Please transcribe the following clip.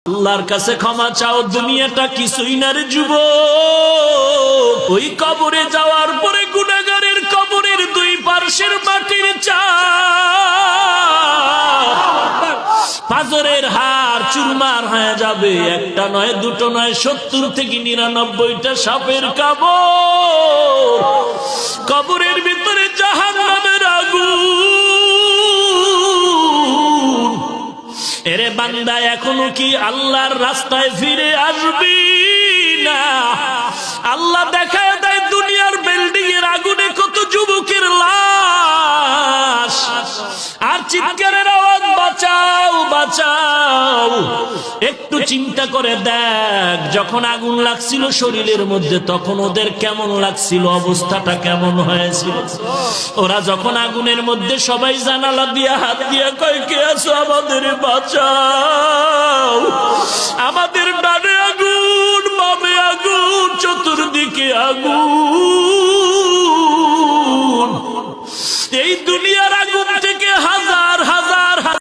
আল্লাহর কাছে ক্ষমা চাও, দুনিয়াটা কিছুই না রে যুবক। ওই কবরে যাওয়ার পরে গুনাহগারের কবরের দুই পার্শ্বের মাটির চাপ পাজরের হাড় চুরমার হয়ে যাবে। একটা নয়, দুটো নয়, 70 থেকে 99টা সাপের কবর। কবরের ভিতরে জাহান্নামের আগুন। এরে বান্দা, এখনো কি আল্লাহর রাস্তায় ফিরে আসবি না? আল্লাহ দেখায় দেয় দুনিয়ার বিল্ডিং এর আগুনে কত যুবকের লাশ, আর চিৎকারের আওয়াজ, বাঁচাও বাঁচাও। একটু চিন্তা করে দেখ, যখন আগুন লাগছিল শরীরের মধ্যে তখন ওদের কেমন লাগছিল, অবস্থাটা কেমন হয়েছিল। ওরা যখন আগুনের মধ্যে সবাই জানালা দিয়া হাত দিয়া কয়, কে আছো, আমাদের বাঁচাও। আমাদের ডানে আগুন, বামে আগুন, চতুর্দিকে আগুন। এই দুনিয়ার আগুন থেকে